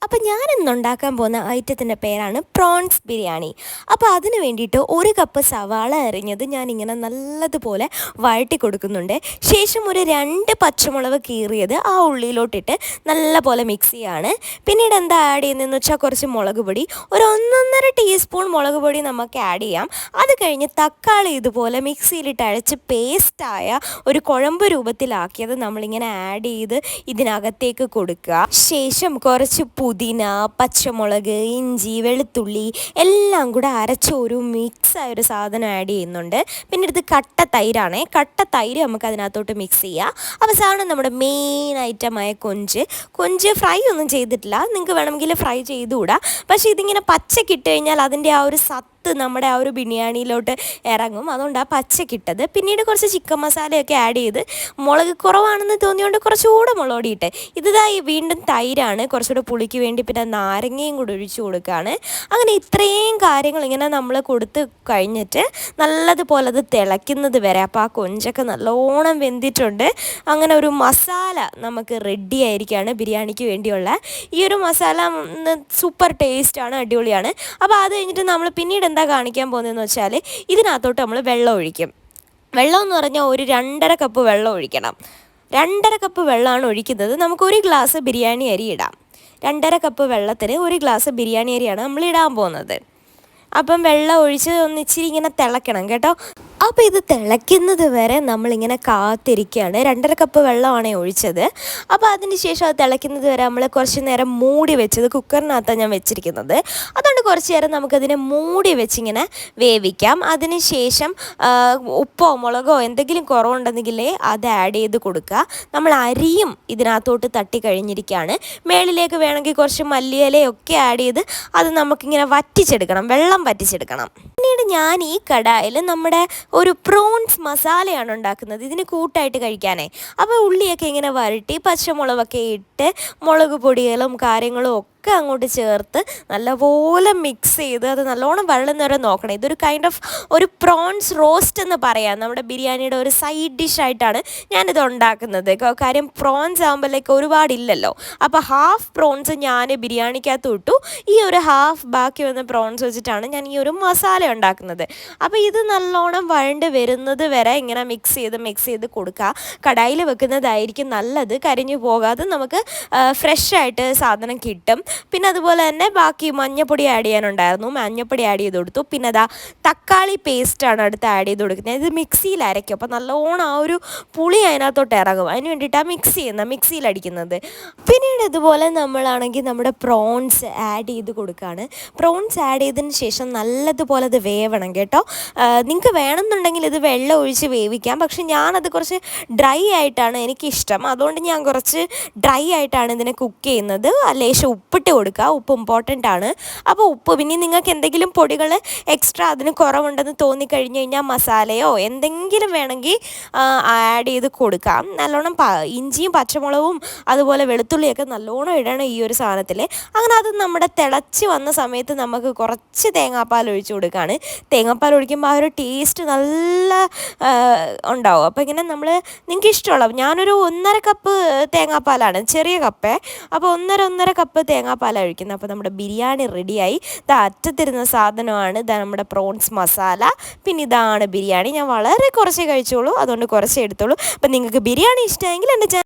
അപ്പോൾ ഞാൻ ഇന്നുണ്ടാക്കാൻ പോകുന്ന ഐറ്റത്തിൻ്റെ പേരാണ് പ്രോൺസ് ബിരിയാണി. അപ്പോൾ അതിന് വേണ്ടിയിട്ട് 1 കപ്പ് സവാള അരിഞ്ഞത് ഞാനിങ്ങനെ നല്ലതുപോലെ വഴറ്റി കൊടുക്കുന്നുണ്ട്. ശേഷം ഒരു 2 പച്ചമുളക് കീറിയത് ആ ഉള്ളിയിലോട്ടിട്ട് നല്ലപോലെ മിക്സ് ചെയ്യാണ്. പിന്നീട് എന്താ ആഡ് ചെയ്യുന്നതെന്ന് വെച്ചാൽ കുറച്ച് മുളക് പൊടി, ഒരു 1.5 ടീസ്പൂൺ മുളക് പൊടി നമുക്ക് ആഡ് ചെയ്യാം. അത് കഴിഞ്ഞ് തക്കാളി ഇതുപോലെ മിക്സിയിലിട്ട് അരച്ച് പേസ്റ്റായ ഒരു കുഴമ്പ് രൂപത്തിലാക്കിയത് നമ്മളിങ്ങനെ ആഡ് ചെയ്ത് ഇതിനകത്തേക്ക് കൊടുക്കുക. ശേഷം കുറച്ച് പുതിന, പച്ചമുളക്, ഇഞ്ചി, വെളുത്തുള്ളി എല്ലാം കൂടെ അരച്ച ഒരു മിക്സായൊരു സാധനം ആഡ് ചെയ്യുന്നുണ്ട്. പിന്നെ ഇത് കട്ട തൈരാണ്. കട്ട തൈര് നമുക്ക് അതിനകത്തോട്ട് മിക്സ് ചെയ്യാം. അവസാനം നമ്മുടെ മെയിൻ ഐറ്റമായ കൊഞ്ച് ഫ്രൈ ഒന്നും ചെയ്തിട്ടില്ല, നിങ്ങൾക്ക് വേണമെങ്കിൽ ഫ്രൈ ചെയ്തുകൂടാ. പക്ഷേ ഇതിങ്ങനെ പച്ചക്കിട്ട് കഴിഞ്ഞാൽ അതിൻ്റെ ആ ഒരു നമ്മുടെ ആ ഒരു ബിരിയാണിയിലോട്ട് ഇറങ്ങും. അതുകൊണ്ട് ആ പച്ചക്കിട്ടത്. പിന്നീട് കുറച്ച് ചിക്കൻ മസാലയൊക്കെ ആഡ് ചെയ്ത് മുളക് കുറവാണെന്ന് തോന്നിയുകൊണ്ട് കുറച്ചുകൂടെ മുളക് പൊടിയിട്ട് ഇതായി വീണ്ടും തൈരാണ് കുറച്ചുകൂടെ പുളിക്ക് വേണ്ടി, പിന്നെ നാരങ്ങയും കൂടി ഒഴിച്ചു കൊടുക്കുകയാണ്. അങ്ങനെ ഇത്രയും കാര്യങ്ങൾ ഇങ്ങനെ നമ്മൾ കൊടുത്ത് കഴിഞ്ഞിട്ട് നല്ലതുപോലെ അത് തിളയ്ക്കുന്നത് വരെ. അപ്പോൾ ആ കൊഞ്ചൊക്കെ നല്ലോണം വെന്തിട്ടുണ്ട്. അങ്ങനെ ഒരു മസാല നമുക്ക് റെഡി ആയിരിക്കുകയാണ് ബിരിയാണിക്ക് വേണ്ടിയുള്ള. ഈ ഒരു മസാല സൂപ്പർ ടേസ്റ്റാണ്, അടിപൊളിയാണ്. അപ്പോൾ അത് കഴിഞ്ഞിട്ട് നമ്മൾ പിന്നീട് എന്താ കാണിക്കാൻ പോകുന്നതെന്ന് വെച്ചാൽ ഇതിനകത്തോട്ട് നമ്മൾ വെള്ളം ഒഴിക്കും. വെള്ളം എന്ന് പറഞ്ഞാൽ ഒരു 2.5 കപ്പ് വെള്ളം ഒഴിക്കണം. 2.5 കപ്പ് വെള്ളമാണ് ഒഴിക്കുന്നത്. നമുക്ക് 1 ഗ്ലാസ് ബിരിയാണി അരി ഇടാം. 2.5 കപ്പ് വെള്ളത്തിന് 1 ഗ്ലാസ് ബിരിയാണി അരിയാണ് നമ്മൾ ഇടാൻ പോകുന്നത്. അപ്പം വെള്ളം ഒഴിച്ച് ഒന്നിച്ചിരി ഇങ്ങനെ തിളയ്ക്കണം കേട്ടോ. അപ്പോൾ ഇത് തിളയ്ക്കുന്നത് വരെ നമ്മളിങ്ങനെ കാത്തിരിക്കുകയാണ്. 2.5 കപ്പ് വെള്ളമാണ് ഒഴിച്ചത്. അപ്പോൾ അതിന് ശേഷം അത് തിളയ്ക്കുന്നത് വരെ നമ്മൾ കുറച്ച് നേരം മൂടി വെച്ചത് കുക്കറിനകത്താണ് ഞാൻ വെച്ചിരിക്കുന്നത്. അതുകൊണ്ട് കുറച്ച് നേരം നമുക്കതിനെ മൂടി വെച്ചിങ്ങനെ വേവിക്കാം. അതിന് ശേഷം ഉപ്പോ മുളകോ എന്തെങ്കിലും കുറവുണ്ടെങ്കിൽ അത് ആഡ് ചെയ്ത് കൊടുക്കുക. നമ്മൾ അരിയും ഇതിനകത്തോട്ട് തട്ടി കഴിഞ്ഞിരിക്കുകയാണ്. മേളിലേക്ക് വേണമെങ്കിൽ കുറച്ച് മല്ലിയിലയൊക്കെ ആഡ് ചെയ്ത് അത് നമുക്കിങ്ങനെ വറ്റിച്ചെടുക്കണം, വെള്ളം വറ്റിച്ചെടുക്കണം. പിന്നീട് ഞാൻ ഈ കടായിൽ നമ്മുടെ ഒരു പ്രോൺസ് മസാലയാണ് ഉണ്ടാക്കുന്നത്, ഇതിന് കൂട്ടായിട്ട് കഴിക്കാനേ. അപ്പോൾ ഉള്ളിയൊക്കെ ഇങ്ങനെ വരട്ടി പച്ചമുളകൊക്കെ ഇട്ട് മുളക് പൊടികളും കാര്യങ്ങളും ഒക്കെ അങ്ങോട്ട് ചേർത്ത് നല്ലപോലെ മിക്സ് ചെയ്ത് അത് നല്ലോണം വഴളുന്നവരെ നോക്കണം. ഇതൊരു കൈൻഡ് ഓഫ് ഒരു പ്രോൺസ് റോസ്റ്റ് എന്ന് പറയാം. നമ്മുടെ ബിരിയാണിയുടെ ഒരു സൈഡ് ഡിഷായിട്ടാണ് ഞാനിത് ഉണ്ടാക്കുന്നത്. കാര്യം പ്രോൺസ് ആകുമ്പോഴേക്ക് ഒരുപാടില്ലല്ലോ. അപ്പോൾ ഹാഫ് പ്രോൺസ് ഞാൻ ബിരിയാണിക്കകത്ത് ഇട്ടു. ഈ ഒരു ഹാഫ് ബാക്കി വന്ന പ്രോൺസ് വെച്ചിട്ടാണ് ഞാൻ ഈ ഒരു മസാല ഉണ്ടാക്കുന്നത്. അപ്പോൾ ഇത് നല്ലോണം വഴണ്ട് വരുന്നത് വരെ ഇങ്ങനെ മിക്സ് ചെയ്ത് കൊടുക്കുക. കടായിൽ വെക്കുന്നതായിരിക്കും നല്ലത്, കരിഞ്ഞു പോകാതെ നമുക്ക് ഫ്രഷ് ആയിട്ട് സാധനം കിട്ടും. പിന്നെ അതുപോലെ തന്നെ ബാക്കി മഞ്ഞപ്പൊടി ആഡ് ചെയ്യാനുണ്ടായിരുന്നു, മഞ്ഞപ്പൊടി ആഡ് ചെയ്ത് കൊടുത്തു. പിന്നെ അതാ തക്കാളി പേസ്റ്റാണ് അടുത്ത് ആഡ് ചെയ്ത് കൊടുക്കുന്നത്. ഇത് മിക്സിയിൽ അരയ്ക്കും. അപ്പോൾ നല്ലോണം ആ ഒരു പുളി അതിനകത്തോട്ട് ഇറങ്ങും. അതിന് വേണ്ടിയിട്ടാണ് മിക്സിയിൽ അടിക്കുന്നത്. പിന്നീട് ഇതുപോലെ നമ്മളാണെങ്കിൽ നമ്മുടെ പ്രോൺസ് ആഡ് ചെയ്ത് കൊടുക്കുകയാണ്. പ്രോൺസ് ആഡ് ചെയ്തതിന് ശേഷം നല്ലതുപോലെ അത് വേവണം കേട്ടോ. നിങ്ങൾക്ക് വേണമെന്നുണ്ടെങ്കിൽ ഇത് വെള്ളം ഒഴിച്ച് വേവിക്കാം. പക്ഷെ ഞാനത് കുറച്ച് ഡ്രൈ ആയിട്ടാണ് എനിക്കിഷ്ടം. അതുകൊണ്ട് ഞാൻ കുറച്ച് ഡ്രൈ ആയിട്ടാണ് ഇതിനെ കുക്ക് ചെയ്യുന്നത്. ലേശം ഉപ്പിട്ട് കൊടുക്കുക. ഉപ്പ് ഇമ്പോർട്ടൻ്റ് ആണ്. അപ്പോൾ ഉപ്പ്, പിന്നെ നിങ്ങൾക്ക് എന്തെങ്കിലും പൊടികൾ എക്സ്ട്രാ അതിന് കുറവുണ്ടെന്ന് തോന്നിക്കഴിഞ്ഞ് കഴിഞ്ഞാൽ മസാലയോ എന്തെങ്കിലും വേണമെങ്കിൽ ആഡ് ചെയ്ത് കൊടുക്കാം. നല്ലോണം ഇഞ്ചിയും പച്ചമുളകും അതുപോലെ വെളുത്തുള്ളിയൊക്കെ നല്ലോണം ഇടണം ഈ ഒരു സാധനത്തിൽ. അങ്ങനെ അത് നമ്മുടെ തിളച്ച് വന്ന സമയത്ത് നമുക്ക് കുറച്ച് തേങ്ങാപ്പാൽ ഒഴിച്ച് കൊടുക്കുകയാണ്. തേങ്ങാപ്പാൽ ഒഴിക്കുമ്പോൾ ആ ഒരു ടേസ്റ്റ് നല്ല ഉണ്ടാവും. അപ്പോൾ ഇങ്ങനെ നിങ്ങൾക്ക് ഇഷ്ടമുള്ള, ഞാനൊരു 1.5 കപ്പ് തേങ്ങാപ്പാലാണ്, ചെറിയ കപ്പേ. അപ്പോൾ 1.5 കപ്പ് തേങ്ങാപ്പാലാണ് ഒഴിക്കുന്നത്. അപ്പോൾ നമ്മുടെ ബിരിയാണി റെഡിയായി. ഇത് അറ്റത്തിരുന്ന സാധനമാണ് നമ്മുടെ പ്രോൺസ് മസാല. പിന്നെ ഇതാണ് ബിരിയാണി. ഞാൻ വളരെ കുറച്ച് കഴിച്ചോളൂ, അതുകൊണ്ട് കുറച്ച് എടുത്തോളൂ. അപ്പം നിങ്ങൾക്ക് ബിരിയാണി ഇഷ്ടമെങ്കിൽ എൻ്റെ